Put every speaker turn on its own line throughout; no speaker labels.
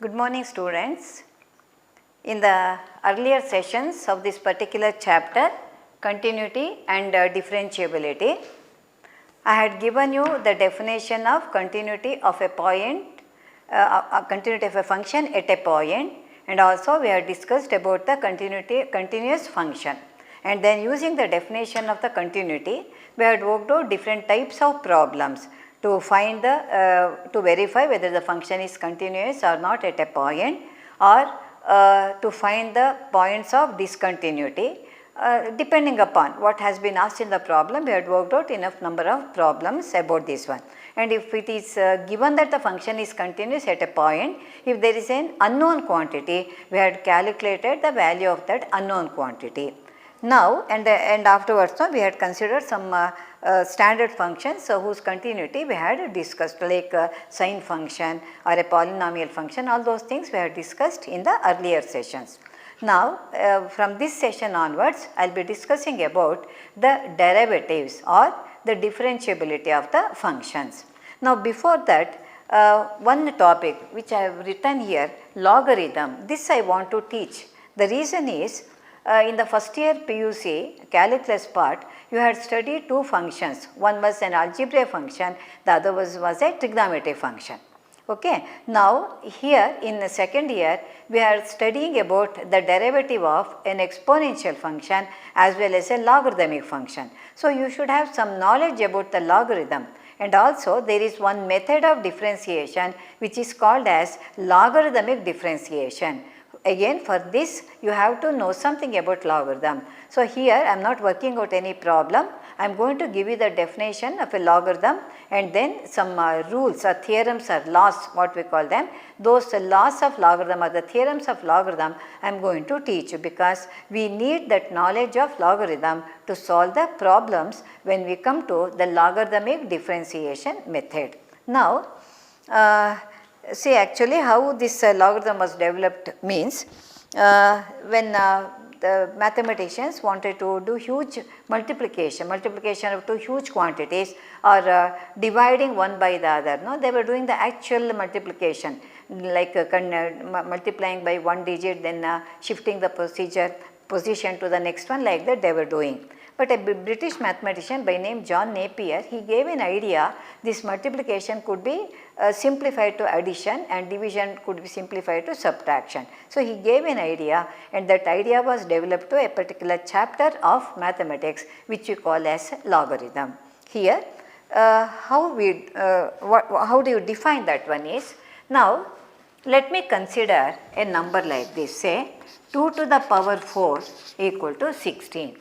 Good morning students. In the earlier sessions of this particular chapter, continuity and differentiability, I had given you the definition of continuity of a point, continuity of a function at a point, and also we had discussed about the continuous function. And then using the definition of the continuity, we had worked out different types of problems to find the, to verify whether the function is continuous or not at a point, or to find the points of discontinuity. Depending upon what has been asked in the problem, we had worked out enough number of problems about this one. And if it is given that the function is continuous at a point, if there is an unknown quantity, we had calculated the value of that unknown quantity. Now and afterwards we had considered some standard functions whose continuity we had discussed, like sine function or a polynomial function. All those things we had discussed in the earlier sessions. Now from this session onwards, I will be discussing about the derivatives or the differentiability of the functions. Now before that, one topic which I have written here, logarithm, this I want to teach. The reason is, in the first year PUC calculus part, you had studied two functions. One was an algebraic function, the other was a trigonometric function. Okay. Now here in the second year, we are studying about the derivative of an exponential function as well as a logarithmic function. So you should have some knowledge about the logarithm. And also there is one method of differentiation which is called as logarithmic differentiation. Again, for this you have to know something about logarithm. So here I am not working out any problem. I am going to give you the definition of a logarithm and then some rules or theorems or laws, what we call them. Those laws of logarithm or the theorems of logarithm I am going to teach you, because we need that knowledge of logarithm to solve the problems when we come to the logarithmic differentiation method. Now see actually how this logarithm was developed means, when the mathematicians wanted to do huge multiplication of two huge quantities, or dividing one by the other. No, they were doing the actual multiplication, like multiplying by one digit, then shifting the position to the next one, like that they were doing. But a British mathematician by name John Napier, he gave an idea, this multiplication could be simplified to addition and division could be simplified to subtraction. So he gave an idea, and that idea was developed to a particular chapter of mathematics which we call as logarithm. Here how do you define that one is, now let me consider a number like this, say 2 to the power 4 equal to 16.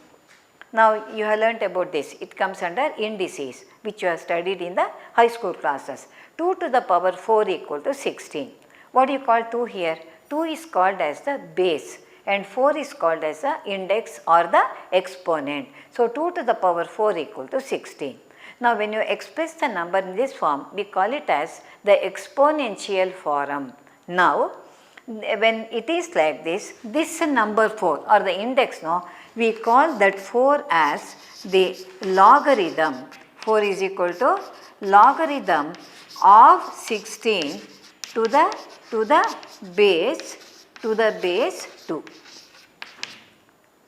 Now you have learnt about this, it comes under indices which you have studied in the high school classes. 2 to the power 4 equal to 16. What do you call 2 here? 2 is called as the base and 4 is called as the index or the exponent. So 2 to the power 4 equal to 16. Now when you express the number in this form, we call it as the exponential form. Now when it is like this number 4 or the index, no, we call that 4 as the logarithm. 4 is equal to logarithm of 16 to the base 2.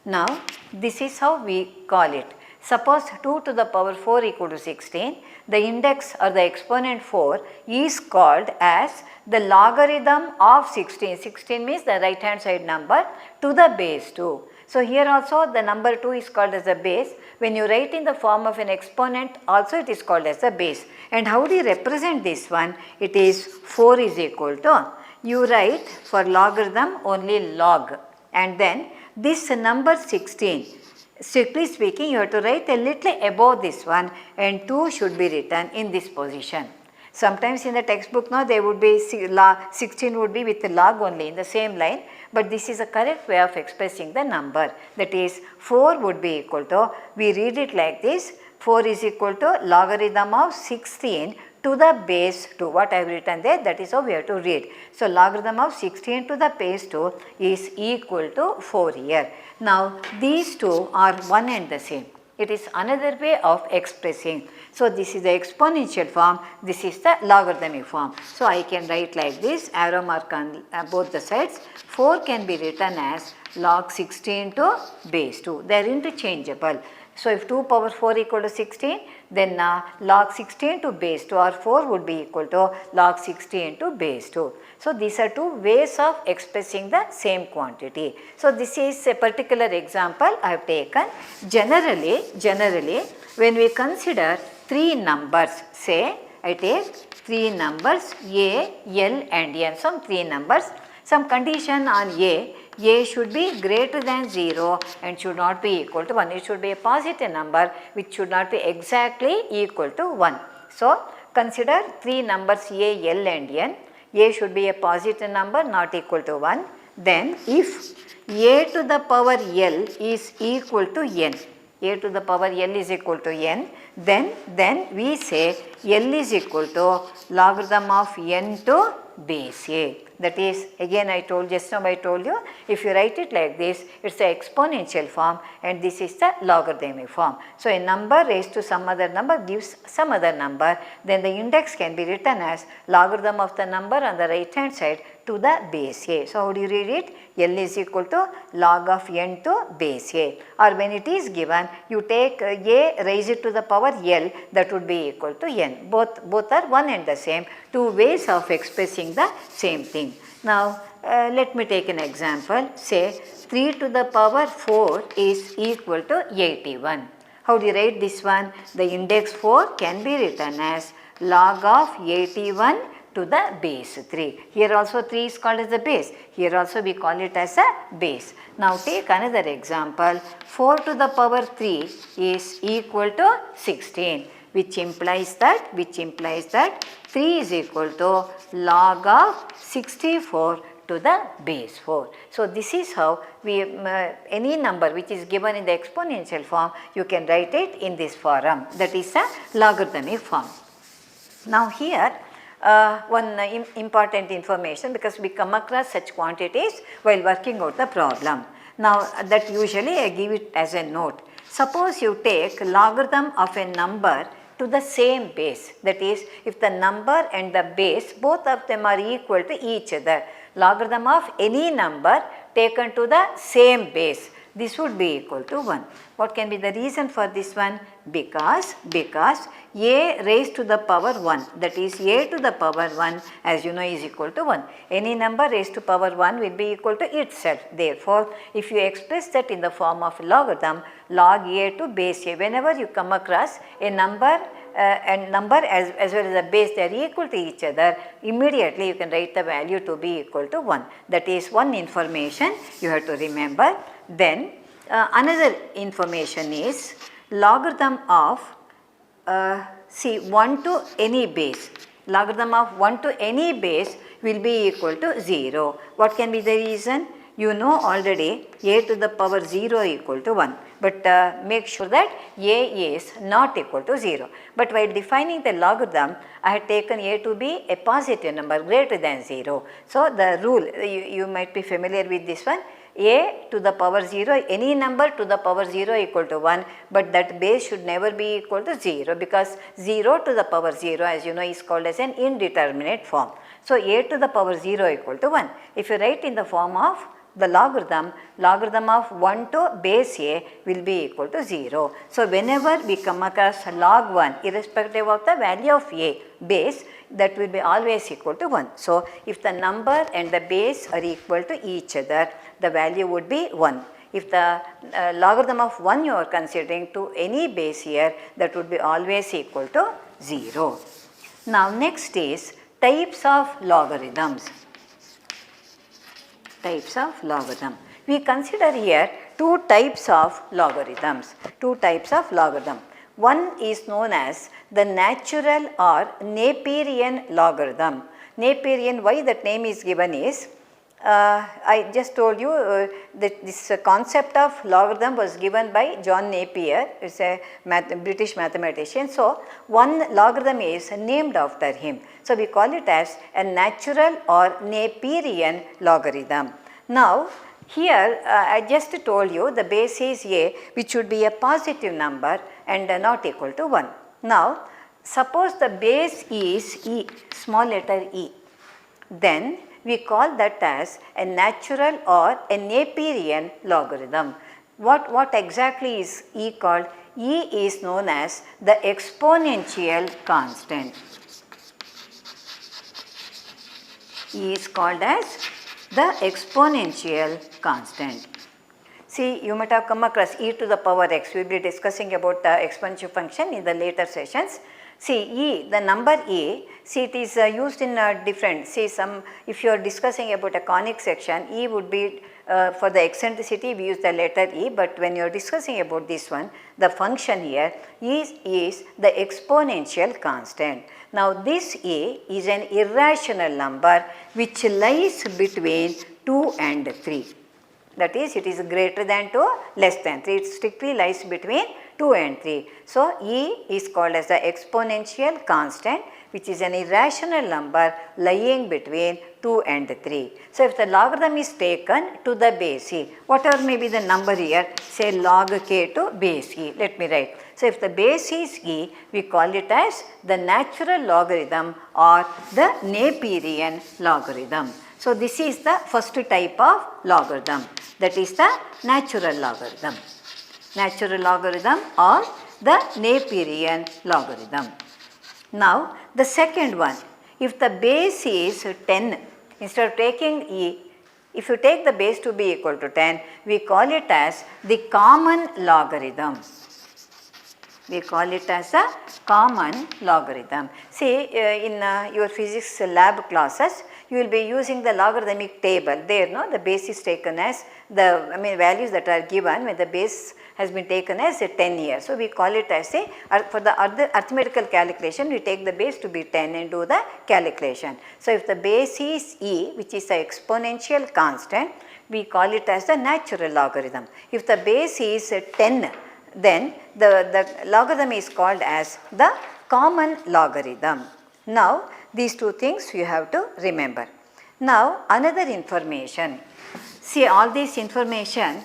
Now this is how we call it. Suppose 2 to the power 4 equal to 16, the index or the exponent 4 is called as the logarithm of 16. 16 means the right hand side number to the base 2. So here also the number 2 is called as a base. When you write in the form of an exponent, also it is called as a base. And how do you represent this one? It is 4 is equal to, you write for logarithm only log, and then this number 16, strictly speaking you have to write a little above this one, and 2 should be written in this position. Sometimes in the textbook, no, they would be 16 would be with the log only in the same line, but this is a correct way of expressing the number. That is 4 would be equal to, we read it like this, 4 is equal to logarithm of 16 to the base 2. What I have written there, that is how we have to read. So logarithm of 16 to the base 2 is equal to 4 here. Now these two are one and the same. It is another way of expressing. So, this is the exponential form, this is the logarithmic form. So, I can write like this, arrow mark on both the sides. 4 can be written as log 16 to base 2, they are interchangeable. So, if 2 power 4 equal to 16, then log 16 to base 2 or 4 would be equal to log 16 to base 2. So, these are two ways of expressing the same quantity. So, this is a particular example I have taken. Generally when we consider 3 numbers, say I take 3 numbers A, L and N, some 3 numbers, some condition on A should be greater than 0 and should not be equal to 1. It should be a positive number which should not be exactly equal to 1. So, consider 3 numbers A, L and N. A should be a positive number not equal to 1. Then if A to the power L is equal to N, A to the power L is equal to N, then we say L is equal to logarithm of N to base A. That is, again I told just now I told you, if you write it like this, it is the exponential form and this is the logarithmic form. So, a number raised to some other number gives some other number, then the index can be written as logarithm of the number on the right hand side to the base A. So, how do you read it? L is equal to log of N to base A, or when it is given you take A, raise it to the power L, that would be equal to N. Both are one and the same, two ways of expressing the same thing. Now, let me take an example. Say 3 to the power 4 is equal to 81. How do you write this one? The index 4 can be written as log of 81 to the base 3. Here also 3 is called as the base. Here also we call it as a base. Now, take another example. 4 to the power 3 is equal to 16. Which implies that 3 is equal to log of 64 to the base 4. So, this is how we any number which is given in the exponential form, you can write it in this form, that is a logarithmic form. Now, here one important information, because we come across such quantities while working out the problem. Now, that usually I give it as a note. Suppose you take logarithm of a number to the same base, that is, if the number and the base both of them are equal to each other, logarithm of any number taken to the same base, this would be equal to 1. What can be the reason for this one? Because A raised to the power 1, that is A to the power 1, as you know, is equal to 1. Any number raised to power 1 will be equal to itself. Therefore, if you express that in the form of logarithm, log A to base A, whenever you come across a number and number as well as a base, they are equal to each other, immediately you can write the value to be equal to 1. That is one information you have to remember. Then another information is logarithm of 1 to any base. Logarithm of 1 to any base will be equal to 0. What can be the reason? You know already A to the power 0 equal to 1, but make sure that A is not equal to 0. But while defining the logarithm, I had taken A to be a positive number greater than 0. So, the rule, you might be familiar with this one, A to the power 0, any number to the power 0 equal to 1, but that base should never be equal to 0, because 0 to the power 0, as you know, is called as an indeterminate form. So, A to the power 0 equal to 1. If you write in the form of the logarithm of 1 to base A will be equal to 0. So, whenever we come across log 1, irrespective of the value of A base, that will be always equal to 1. So, if the number and the base are equal to each other, the value would be 1. If the logarithm of 1 you are considering to any base here, that would be always equal to 0. Now, next is types of logarithms. Types of logarithm. We consider here two types of logarithms. One is known as the natural or Naperian logarithm. Naperian, why that name is given is, I just told you that this concept of logarithm was given by John Napier, it's a British mathematician. So, one logarithm is named after him. So, we call it as a natural or Naperian logarithm. Now, Here I just told you the base is a, which should be a positive number and not equal to 1. Now suppose the base is e, small letter e, then we call that as a natural or a Napierian logarithm. What exactly is e called? E is known as the exponential constant. E is called as the exponential constant. See, you might have come across e to the power x. We will be discussing about the exponential function in the later sessions. See, e, the number e, see it is used in different, see some, if you are discussing about a conic section, e would be for the eccentricity we use the letter e, but when you are discussing about this one, the function here is the exponential constant. Now this e is an irrational number which lies between 2 and 3. That is, it is greater than 2, less than 3, it strictly lies between 2 and 3. So, e is called as the exponential constant, which is an irrational number lying between 2 and 3. So, if the logarithm is taken to the base e, whatever may be the number here, say log k to base e, let me write. So, if the base is e, we call it as the natural logarithm or the Napierian logarithm. So, this is the first type of logarithm, that is the natural logarithm. Natural logarithm or the Napierian logarithm. Now, the second one, if the base is 10, instead of taking e, if you take the base to be equal to 10, we call it as the common logarithm. We call it as a common logarithm. See, in your physics lab classes, you will be using the logarithmic table. There, no, the base is taken as the, values that are given when the base has been taken as a 10 here. So, we call it as a, for the arithmetical calculation, we take the base to be 10 and do the calculation. So, if the base is e, which is the exponential constant, we call it as the natural logarithm. If the base is 10, then the logarithm is called as the common logarithm. Now, these two things you have to remember. Now, another information. See, all this information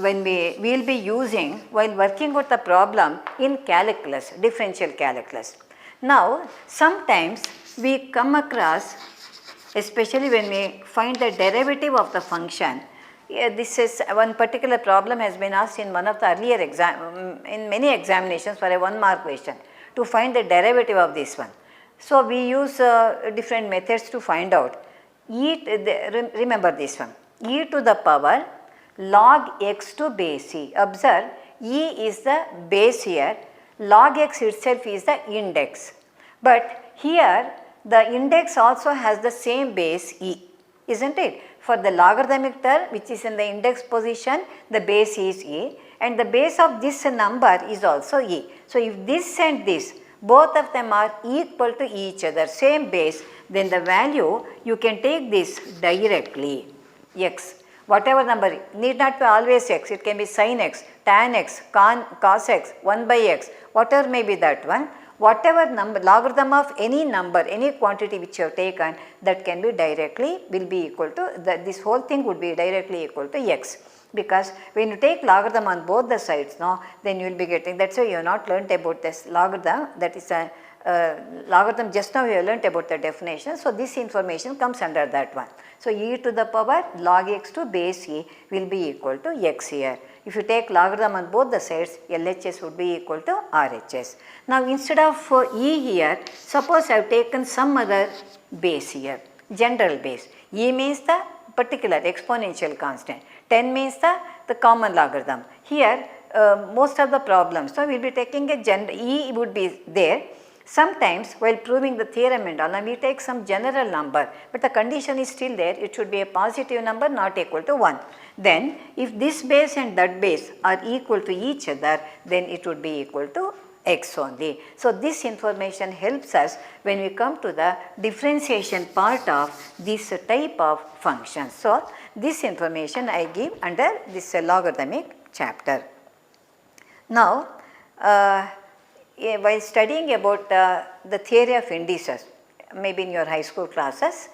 when we will be using while working out the problem in calculus, differential calculus. Now, sometimes we come across, especially when we find the derivative of the function. This is one particular problem has been asked in one of the earlier in many examinations for a 1 mark question to find the derivative of this one. So, we use different methods to find out. Remember this one, e to the power log x to base e. Observe, e is the base here, log x itself is the index. But here the index also has the same base e, isn't it? For the logarithmic term which is in the index position, the base is e, and the base of this number is also e. So, if this and this, both of them are equal to each other, same base, then the value you can take this directly, x. Whatever number, need not be always x, it can be sin x, tan x, cos x, 1 by x, whatever may be that one. Whatever number, logarithm of any number, any quantity which you have taken, that can be directly, will be equal to, this whole thing would be directly equal to x. Because when you take logarithm on both the sides, no, then you will be getting, that is why you have not learnt about this logarithm, that is a logarithm, just now we have learnt about the definition. So, this information comes under that one. So, e to the power log x to base e will be equal to x here. If you take logarithm on both the sides, LHS would be equal to RHS. Now, instead of e here, suppose I have taken some other base here, general base. E means the particular exponential constant, 10 means the common logarithm. Here, most of the problems, so we will be taking a general, e would be there. Sometimes while proving the theorem and all, we take some general number, but the condition is still there, it should be a positive number not equal to 1. Then if this base and that base are equal to each other, then it would be equal to x only. So, this information helps us when we come to the differentiation part of this type of functions. So, this information I give under this logarithmic chapter. Now, while studying about the theory of indices, maybe in your high school classes,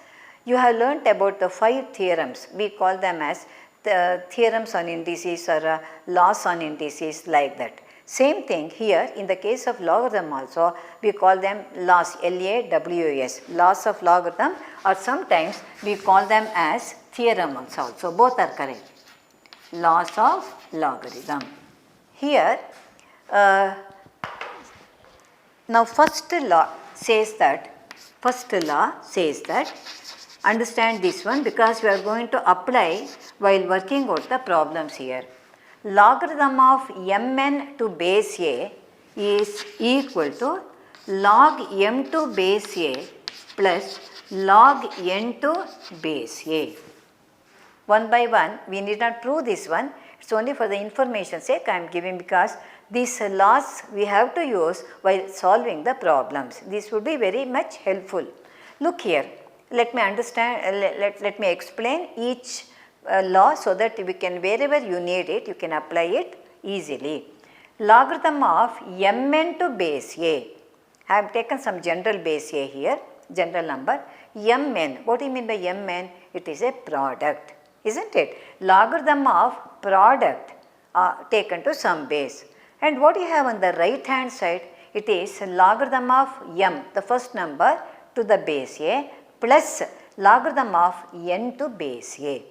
you have learnt about the 5 theorems. We call them as theorems on indices or laws on indices like that. Same thing here in the case of logarithm also, we call them laws, L-A-W-S, laws of logarithm, or sometimes we call them as theorems also, both are correct, laws of logarithm. Here, now first law says that, understand this one because we are going to apply while working out the problems here. Logarithm of mn to base a is equal to log m to base a plus log n to base a. One by one, we need not prove this one, it is only for the information sake I am giving because these laws we have to use while solving the problems. This would be very much helpful. Look here, let me understand, let me explain each law so that we can, wherever you need it, you can apply it easily. Logarithm of mn to base a, I have taken some general base a here, general number, mn, what do you mean by mn? It is a product, isn't it? Logarithm of product taken to some base. And what you have on the right hand side, it is logarithm of m, the first number to the base a, plus logarithm of n to base a.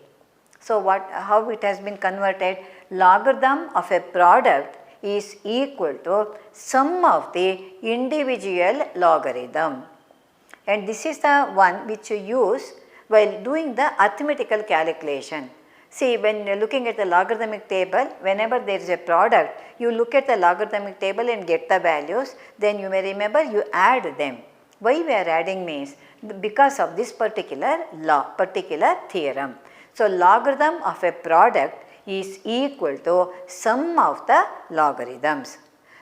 So, how it has been converted? Logarithm of a product is equal to sum of the individual logarithm. And this is the one which you use while doing the arithmetical calculation. See, when you are looking at the logarithmic table, whenever there is a product, you look at the logarithmic table and get the values, then you may remember you add them. Why we are adding means because of this particular law, particular theorem. So, logarithm of a product is equal to sum of the logarithms.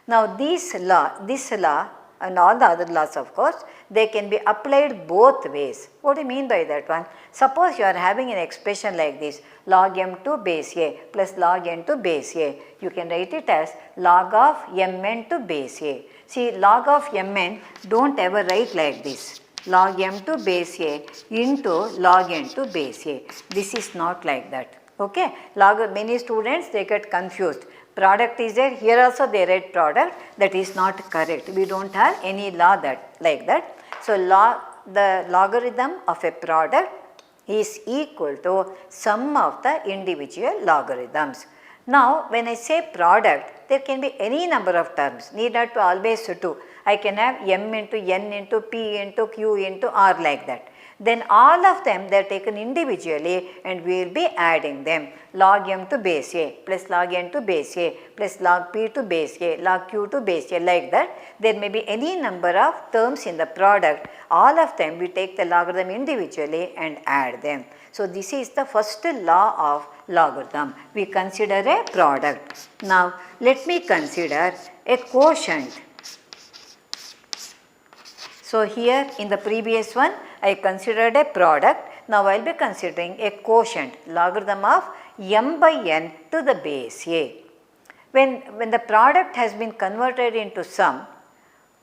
Now, this law and all the other laws of course, they can be applied both ways. What do you mean by that one? Suppose you are having an expression like this, log m to base a plus log n to base a. You can write it as log of mn to base a. See, log of mn, don't ever write like this, log m to base a into log n to base a. This is not like that. Okay? Many students, they get confused. Product is there, here also they write product, that is not correct. We do not have any law that like that. So, the logarithm of a product is equal to sum of the individual logarithms. Now, when I say product, there can be any number of terms, need not to always two. I can have m into n into p into q into r like that. Then all of them, they are taken individually and we will be adding them, log m to base a plus log n to base a plus log p to base a, log q to base a, like that. There may be any number of terms in the product, all of them we take the logarithm individually and add them. So, this is the first law of logarithm. We consider a product. Now, let me consider a quotient. So, here in the previous one, I considered a product. Now, I will be considering a quotient, logarithm of m by n to the base a. When the product has been converted into sum,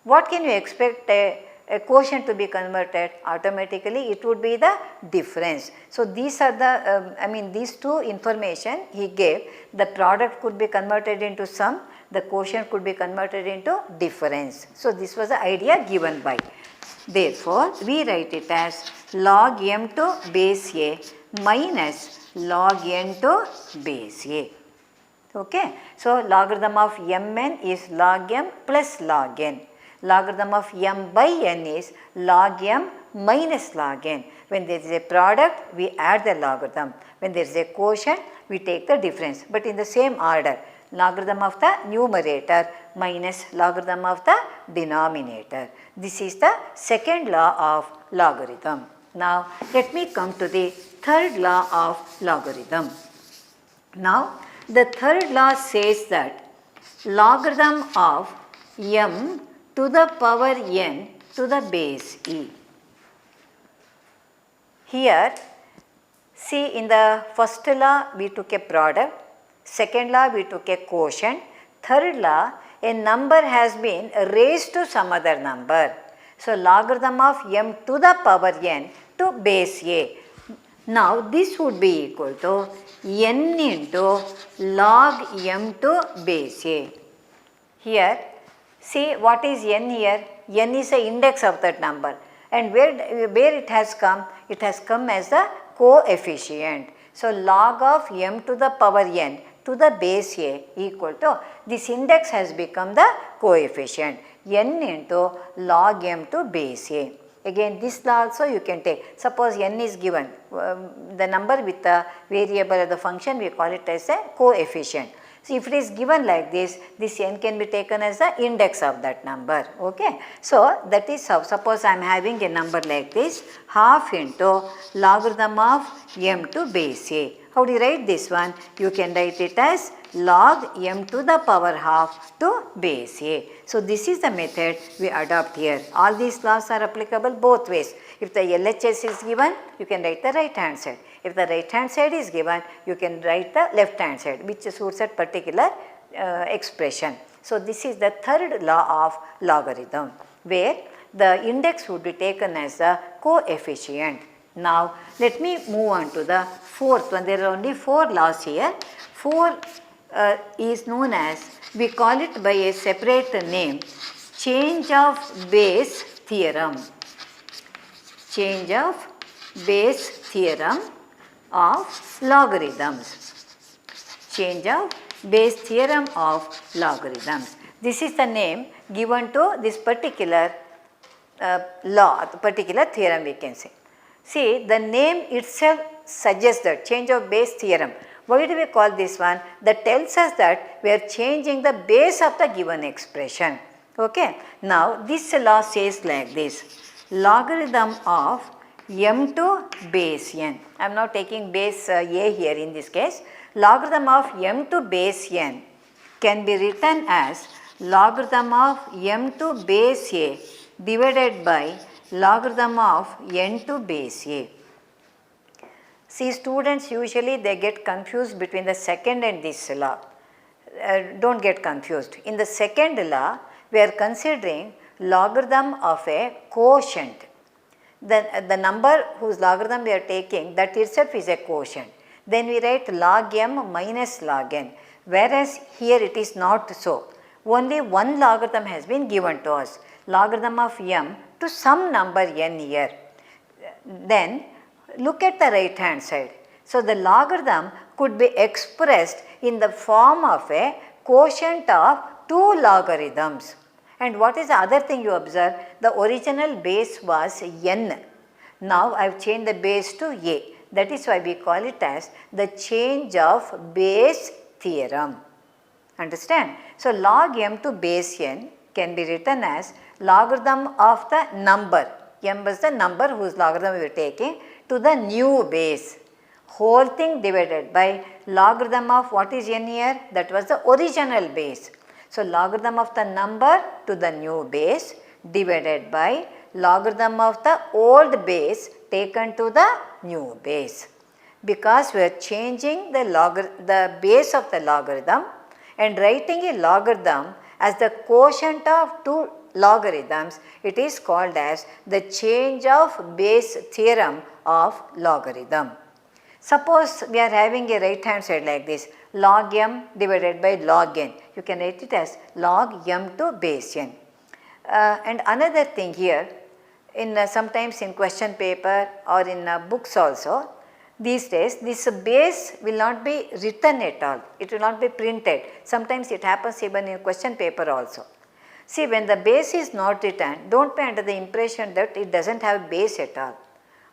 what can you expect a quotient to be converted? Automatically it would be the difference. So, these are the, these two information he gave, the product could be converted into sum, the quotient could be converted into difference. So, this was the idea given by. Therefore, we write it as log m to base a minus log n to base a. Okay. So, logarithm of mn is log m plus log n. Logarithm of m by n is log m minus log n. When there is a product, we add the logarithm. When there is a quotient, we take the difference, but in the same order. Logarithm of the numerator minus logarithm of the denominator. This is the second law of logarithm. Now, let me come to the third law of logarithm. Now, the third law says that logarithm of m to the power n to the base e. Here, see, in the first law we took a product, second law we took a quotient, third law a number has been raised to some other number. So, logarithm of m to the power n to base a. Now this would be equal to n into log m to base a. Here, see what is n here? N is the index of that number, and where it has come? It has come as the coefficient. So log of m to the power n to the base a equal to, this index has become the coefficient, n into log m to base a. Again this law also you can take. Suppose n is given, the number with the variable or the function, we call it as a coefficient. So if it is given like this n can be taken as the index of that number. Okay. So that is how, suppose I am having a number like this, half into logarithm of m to base a. How do you write this one? You can write it as log m to the power half to base a. So this is the method we adopt here. All these laws are applicable both ways. If the LHS is given, you can write the right hand side. If the right hand side is given, you can write the left hand side, which suits that particular expression. So this is the third law of logarithm, where the index would be taken as the coefficient. Now let me move on to the fourth one. There are only 4 laws here. 4 is known as, we call it by a separate name, change of base theorem. Change of base theorem of logarithms. Change of base theorem of logarithms. This is the name given to this particular law, particular theorem we can say. See, the name itself suggests that change of base theorem. Why do we call this one? That tells us that we are changing the base of the given expression. Okay. Now this law says like this, logarithm of m to base n. I am now taking base a here in this case. Logarithm of m to base n can be written as logarithm of m to base a divided by logarithm of n to base a. See, students usually they get confused between the second and this law. Don't get confused. In the second law, we are considering logarithm of a quotient. The number whose logarithm we are taking, that itself is a quotient. Then we write log m minus log n, whereas here it is not so. Only one logarithm has been given to us, logarithm of m to some number n here. Then look at the right hand side. So the logarithm could be expressed in the form of a quotient of 2 logarithms. And what is the other thing you observe? The original base was n. Now I have changed the base to a. That is why we call it as the change of base theorem. Understand? So log m to base n can be written as logarithm of the number. M is the number whose logarithm we are taking to the new base. Whole thing divided by logarithm of what is n here? That was the original base. So logarithm of the number to the new base divided by logarithm of the old base taken to the new base. Because we are changing the base of the logarithm and writing a logarithm as the quotient of 2 logarithms, it is called as the change of base theorem of logarithm. Suppose we are having a right hand side like this, log m divided by log n. You can write it as log m to base n. And another thing here, sometimes in question paper or in books also, these days this base will not be written at all, it will not be printed. Sometimes it happens even in question paper also. See, when the base is not written, don't be under the impression that it does not have base at all.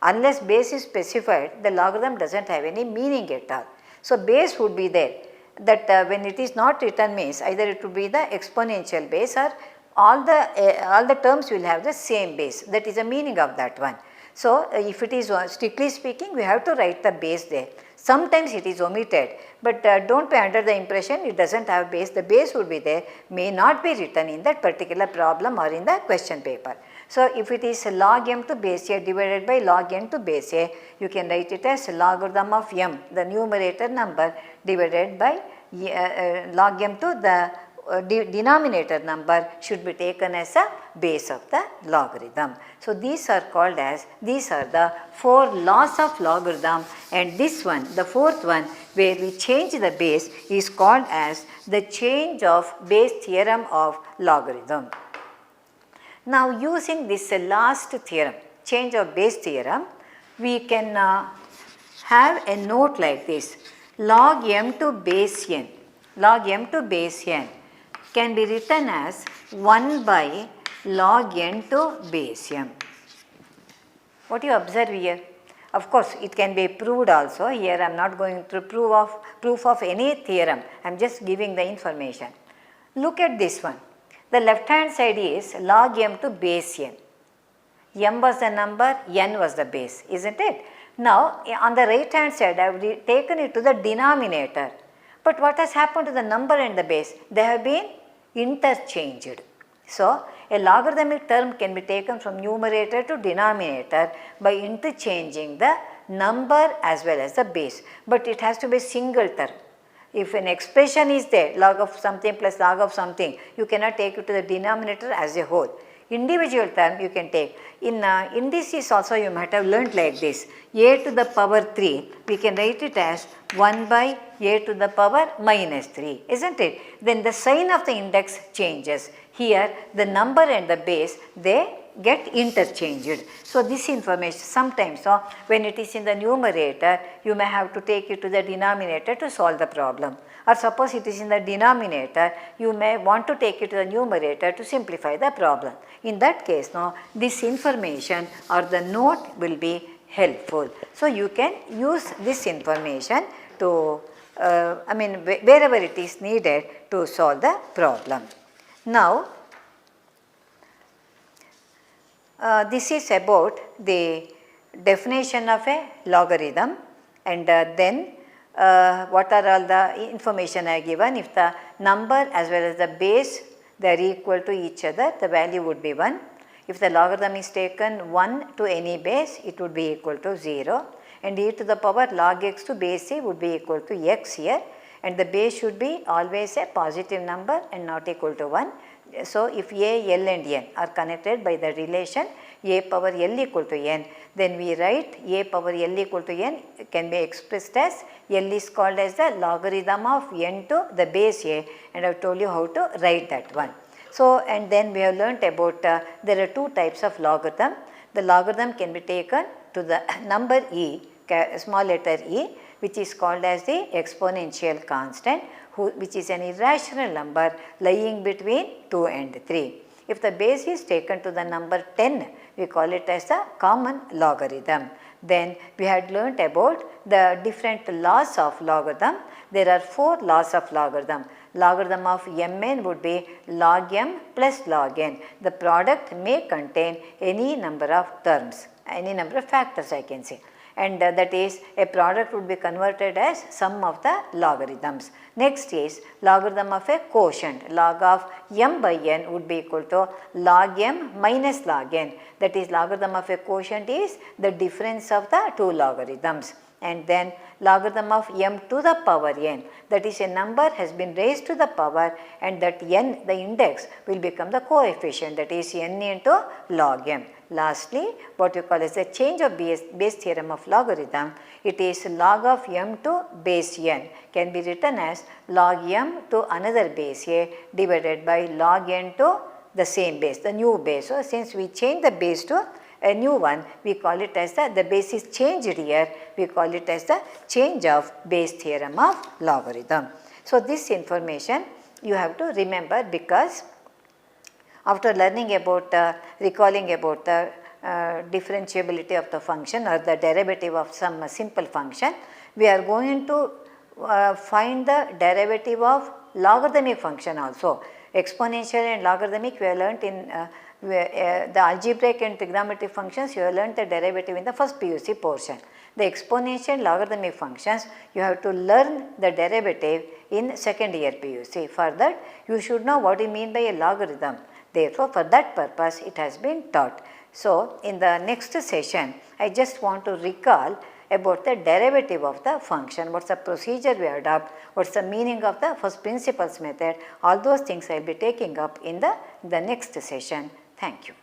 Unless base is specified, the logarithm does not have any meaning at all. So base would be there. That when it is not written means either it would be the exponential base or all the terms will have the same base. That is the meaning of that one. So if it is strictly speaking, we have to write the base there. Sometimes it is omitted, but don't be under the impression it does not have base. The base would be there, may not be written in that particular problem or in the question paper. So if it is log m to base a divided by log n to base a, you can write it as logarithm of m, the numerator number, divided by log m to the denominator number should be taken as a base of the logarithm. So, these are called as, these are the 4 laws of logarithm, and this one, the fourth one where we change the base, is called as the change of base theorem of logarithm. Now, using this last theorem, change of base theorem, we can have a note like this: log m to base n, log m to base n can be written as 1 by log n to base m. What do you observe here? Of course, it can be proved also. Here I am not going to proof of any theorem, I am just giving the information. Look at this one. The left hand side is log m to base n. M was the number, n was the base, isn't it? Now, on the right hand side, I have taken it to the denominator. But what has happened to the number and the base? They have been interchanged. So, a logarithmic term can be taken from numerator to denominator by interchanging the number as well as the base. But it has to be a single term. If an expression is there, log of something plus log of something, you cannot take it to the denominator as a whole. Individual term you can take. In indices also you might have learnt like this: a to the power 3, we can write it as 1 by a to the power minus 3, isn't it? Then the sign of the index changes. Here the number and the base, they get interchanged. So, this information sometimes when it is in the numerator, you may have to take it to the denominator to solve the problem, or suppose it is in the denominator, you may want to take it to the numerator to simplify the problem. In that case this information or the note will be helpful. So, you can use this information to wherever it is needed to solve the problem. Now, this is about the definition of a logarithm, and then what are all the information I given. If the number as well as the base, they are equal to each other, the value would be 1. If the logarithm is taken 1 to any base, it would be equal to 0, and e to the power log x to base a would be equal to x here, and the base should be always a positive number and not equal to 1. So, if a, l and n are connected by the relation a power l equal to n, then we write a power l equal to n can be expressed as l is called as the logarithm of n to the base a, and I have told you how to write that one. So, and then we have learnt about there are 2 types of logarithm. The logarithm can be taken to the number e, small letter e, which is called as the exponential constant, which is an irrational number lying between 2 and 3. If the base is taken to the number 10, we call it as the common logarithm. Then we had learnt about the different laws of logarithm. There are 4 laws of logarithm. Logarithm of mn would be log m plus log n. The product may contain any number of terms, any number of factors I can say, and that is a product would be converted as sum of the logarithms. Next is logarithm of a quotient. Log of m by n would be equal to log m minus log n. That is, logarithm of a quotient is the difference of the 2 logarithms. And then logarithm of m to the power n, that is, a number has been raised to the power, and that n, the index, will become the coefficient, that is n into log m. Lastly, what you call as the change of base theorem of logarithm, it is log of m to base n can be written as log m to another base a divided by log n to the same base, the new base. So, since we change the base to a new one, we call it as the base is changed here, we call it as the change of base theorem of logarithm. So, this information you have to remember, because after learning about recalling about the differentiability of the function or the derivative of some simple function, we are going to find the derivative of logarithmic function also. Exponential and logarithmic we have learnt in the algebraic and trigonometric functions, you have learnt the derivative in the first PUC portion. The exponential logarithmic functions, you have to learn the derivative in second year PUC. For that, you should know what you mean by a logarithm. Therefore, for that purpose, it has been taught. So, in the next session, I just want to recall about the derivative of the function, what's the procedure we adopt, what's the meaning of the first principles method. All those things I will be taking up in the next session. Thank you.